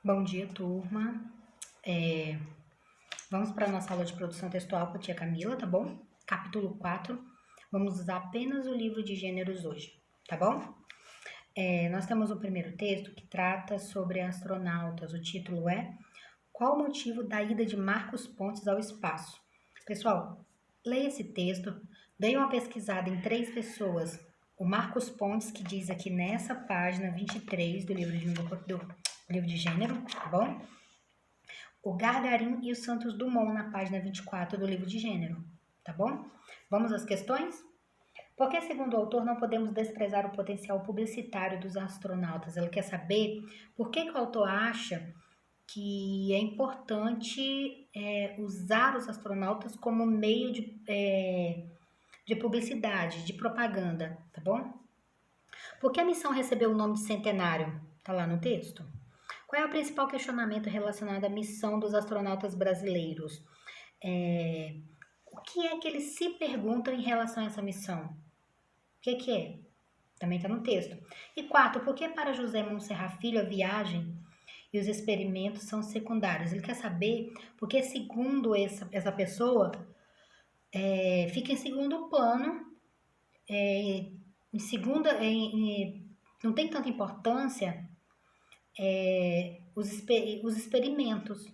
Bom dia, turma. Vamos para a nossa aula de produção textual com a tia Camila, tá bom? Capítulo 4. Vamos usar apenas o livro de gêneros hoje, tá bom? Nós temos o primeiro texto que trata sobre astronautas. O título é Qual o motivo da ida de Marcos Pontes ao espaço? Pessoal, leia esse texto, dê uma pesquisada em 3 pessoas. O Marcos Pontes, que diz aqui nessa página 23 do livro de gênero, tá bom? O Gargarim e o Santos Dumont na página 24 do livro de gênero, tá bom? Vamos às questões? Porque, segundo o autor, não podemos desprezar o potencial publicitário dos astronautas. Ele quer saber por que o autor acha que é importante usar os astronautas como meio de publicidade, de propaganda, tá bom? Por que a missão recebeu o nome de Centenário? Tá lá no texto. Qual é o principal questionamento relacionado à missão dos astronautas brasileiros? O que é que eles se perguntam em relação a essa missão? O que é? Também está no texto. E 4, por que para José Montserrat Filho a viagem e os experimentos são secundários? Ele quer saber porque, segundo essa pessoa, fica em segundo plano, não tem tanta importância os experimentos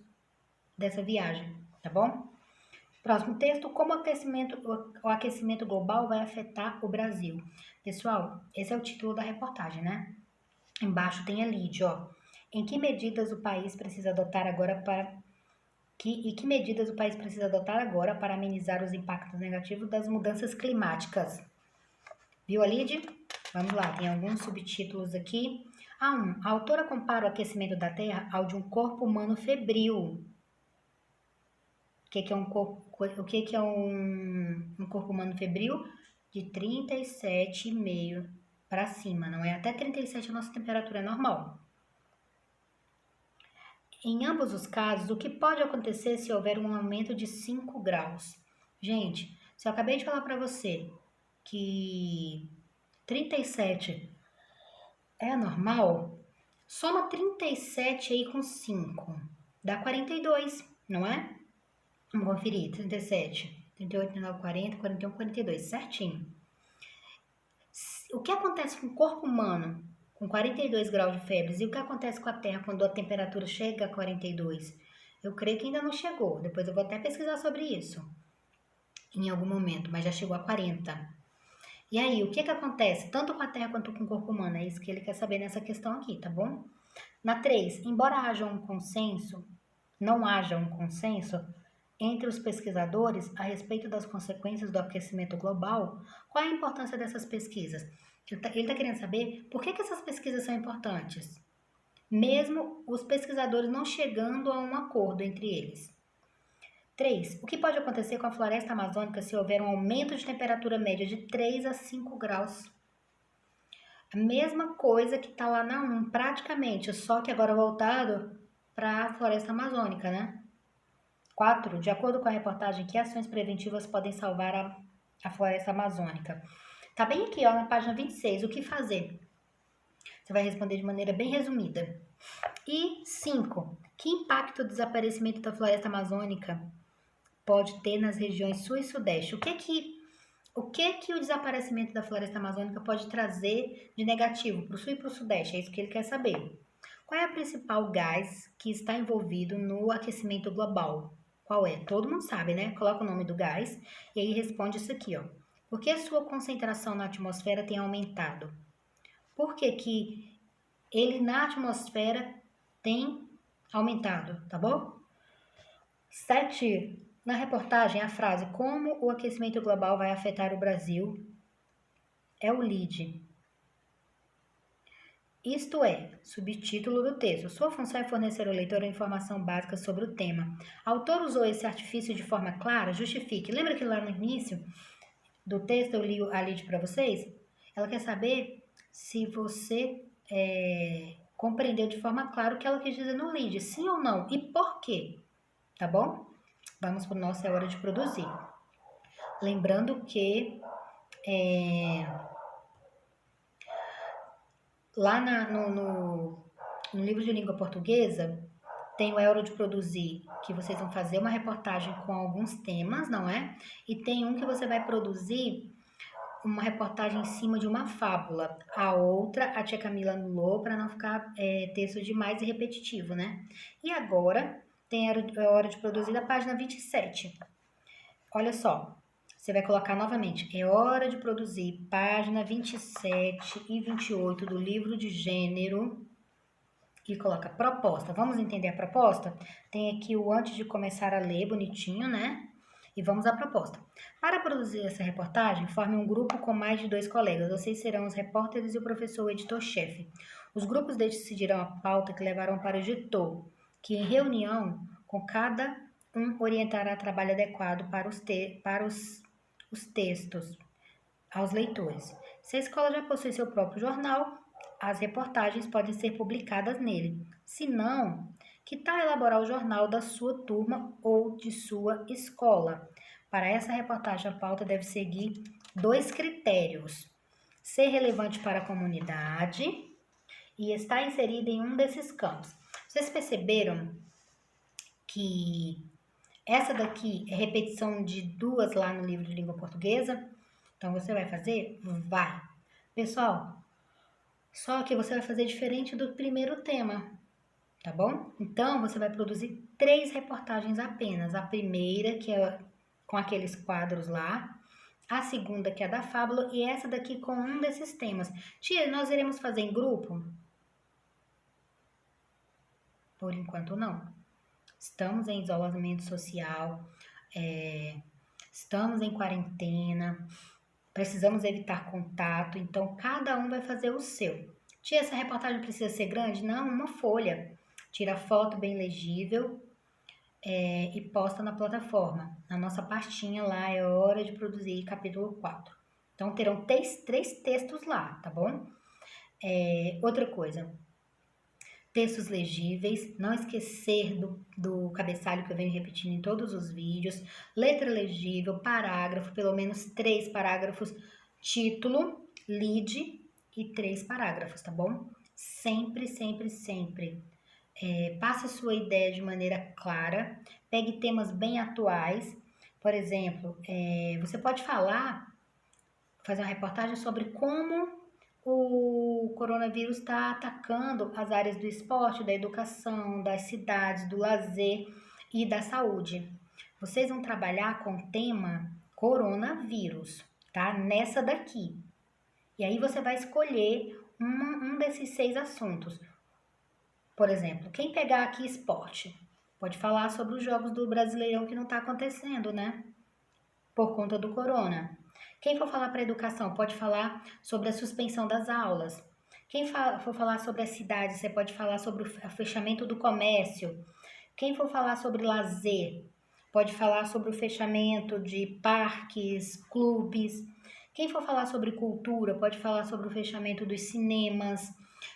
dessa viagem, tá bom? Próximo texto, como o aquecimento global vai afetar o Brasil? Pessoal, esse é o título da reportagem, né? Embaixo tem a lead, ó. Em que medidas o país precisa adotar agora que medidas o país precisa adotar agora para amenizar os impactos negativos das mudanças climáticas? Viu a lead? Vamos lá, tem alguns subtítulos aqui. A autora compara o aquecimento da Terra ao de um corpo humano febril. O que é um corpo humano febril? De 37,5 para cima, não é? Até 37 a nossa temperatura é normal. Em ambos os casos, o que pode acontecer se houver um aumento de 5 graus? Gente, se eu acabei de falar para você que 37 é normal, soma 37 aí com 5, dá 42, não é? Vamos conferir, 37, 38, 39, 40, 41, 42, certinho. O que acontece com o corpo humano com 42 graus de febre e o que acontece com a Terra quando a temperatura chega a 42? Eu creio que ainda não chegou, depois eu vou até pesquisar sobre isso em algum momento, mas já chegou a 40. E aí, o que acontece tanto com a Terra quanto com o corpo humano? É isso que ele quer saber nessa questão aqui, tá bom? Na 3, embora não haja um consenso entre os pesquisadores a respeito das consequências do aquecimento global, qual é a importância dessas pesquisas? Ele tá querendo saber por que essas pesquisas são importantes, mesmo os pesquisadores não chegando a um acordo entre eles. 3. O que pode acontecer com a floresta amazônica se houver um aumento de temperatura média de 3 a 5 graus? A mesma coisa que está lá na 1, praticamente, só que agora voltado para a floresta amazônica, né? 4. De acordo com a reportagem, que ações preventivas podem salvar a floresta amazônica? Tá bem aqui, ó, na página 26, o que fazer? Você vai responder de maneira bem resumida. E 5. Que impacto o desaparecimento da floresta amazônica pode ter nas regiões sul e sudeste? O que o desaparecimento da floresta amazônica pode trazer de negativo para o sul e para o sudeste? É isso que ele quer saber. Qual é o principal gás que está envolvido no aquecimento global? Qual é? Todo mundo sabe, né? Coloca o nome do gás e aí responde isso aqui, ó. Por que a sua concentração na atmosfera tem aumentado? Por que ele na atmosfera tem aumentado, tá bom? 7. Na reportagem, a frase como o aquecimento global vai afetar o Brasil é o lead. Isto é, subtítulo do texto. Sua função é fornecer ao leitor a informação básica sobre o tema. O autor usou esse artifício de forma clara? Justifique. Lembra que lá no início do texto eu li a lead para vocês? Ela quer saber se você compreendeu de forma clara o que ela quis dizer no lead, sim ou não, e por quê, tá bom? Vamos para o nosso É Hora de Produzir. Lembrando que lá no livro de língua portuguesa, tem o É Hora de Produzir, que vocês vão fazer uma reportagem com alguns temas, não é? E tem um que você vai produzir uma reportagem em cima de uma fábula. A outra, a tia Camila anulou para não ficar texto demais e repetitivo, né? E agora, tem a hora de produzir da página 27. Olha só, você vai colocar novamente, é hora de produzir, página 27 e 28 do livro de gênero, e coloca proposta. Vamos entender a proposta? Tem aqui o antes de começar a ler, bonitinho, né? E vamos à proposta. Para produzir essa reportagem, forme um grupo com mais de 2 colegas. Vocês serão os repórteres e o professor o editor-chefe. Os grupos decidirão a pauta que levarão para o editor, que em reunião com cada um orientará trabalho adequado para os textos aos leitores. Se a escola já possui seu próprio jornal, as reportagens podem ser publicadas nele. Se não, que tal elaborar o jornal da sua turma ou de sua escola? Para essa reportagem, a pauta deve seguir 2 critérios: ser relevante para a comunidade e estar inserida em um desses campos. Vocês perceberam que essa daqui é repetição de 2 lá no livro de língua portuguesa? Então, você vai fazer? Vai. Pessoal, só que você vai fazer diferente do primeiro tema, tá bom? Então, você vai produzir 3 reportagens apenas. A primeira, que é com aqueles quadros lá. A segunda, que é da fábula. E essa daqui com um desses temas. Tia, nós iremos fazer em grupo? Por enquanto, não. Estamos em isolamento social, estamos em quarentena, precisamos evitar contato, então cada um vai fazer o seu. Tia, essa reportagem precisa ser grande? Não, uma folha. Tira foto bem legível e posta na plataforma. Na nossa pastinha lá, é hora de produzir capítulo 4. Então terão 3 textos lá, tá bom? Outra coisa, textos legíveis, não esquecer do cabeçalho que eu venho repetindo em todos os vídeos, letra legível, parágrafo, pelo menos 3 parágrafos, título, lead e 3 parágrafos, tá bom? Sempre, sempre, sempre. Passe sua ideia de maneira clara, pegue temas bem atuais. Por exemplo, você pode fazer uma reportagem sobre como o coronavírus está atacando as áreas do esporte, da educação, das cidades, do lazer e da saúde. Vocês vão trabalhar com o tema coronavírus, tá? Nessa daqui. E aí você vai escolher um desses 6 assuntos. Por exemplo, quem pegar aqui esporte, pode falar sobre os jogos do Brasileirão que não está acontecendo, né? Por conta do corona. Quem for falar para educação, pode falar sobre a suspensão das aulas. Quem for falar sobre a cidade, você pode falar sobre o fechamento do comércio. Quem for falar sobre lazer, pode falar sobre o fechamento de parques, clubes. Quem for falar sobre cultura, pode falar sobre o fechamento dos cinemas,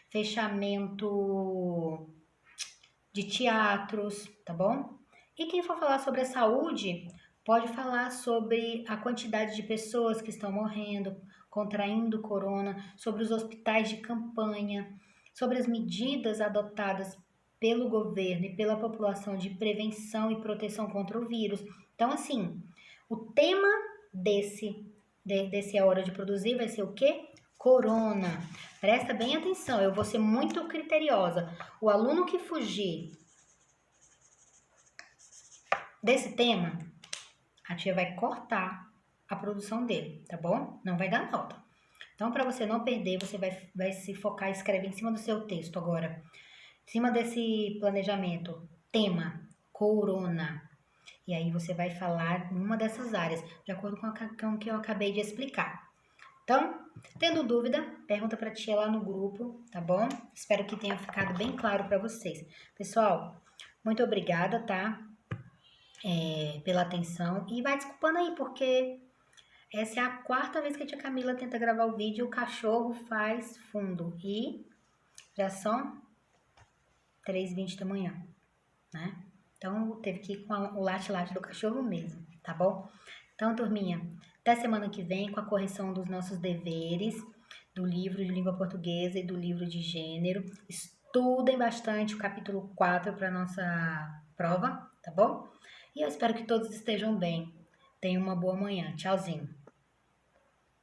fechamento de teatros, tá bom? E quem for falar sobre a saúde, pode falar sobre a quantidade de pessoas que estão morrendo, contraindo corona, sobre os hospitais de campanha, sobre as medidas adotadas pelo governo e pela população de prevenção e proteção contra o vírus. Então, assim, o tema desse É Hora de Produzir vai ser o quê? Corona. Presta bem atenção, eu vou ser muito criteriosa. O aluno que fugir desse tema, a tia vai cortar a produção dele, tá bom? Não vai dar nota. Então, para você não perder, você vai se focar e escrever em cima do seu texto agora. Em cima desse planejamento, tema, corona. E aí você vai falar em uma dessas áreas, de acordo com o que eu acabei de explicar. Então, tendo dúvida, pergunta para a tia lá no grupo, tá bom? Espero que tenha ficado bem claro para vocês. Pessoal, muito obrigada, tá? Pela atenção. E vai desculpando aí, porque essa é a 4ª vez que a tia Camila tenta gravar o vídeo e o cachorro faz fundo. E já são 3h20 da manhã, né? Então, teve que ir com o late-late do cachorro mesmo, tá bom? Então, turminha, até semana que vem com a correção dos nossos deveres, do livro de língua portuguesa e do livro de gênero. Estudem bastante o capítulo 4 para nossa prova, tá bom? E eu espero que todos estejam bem. Tenham uma boa manhã. Tchauzinho.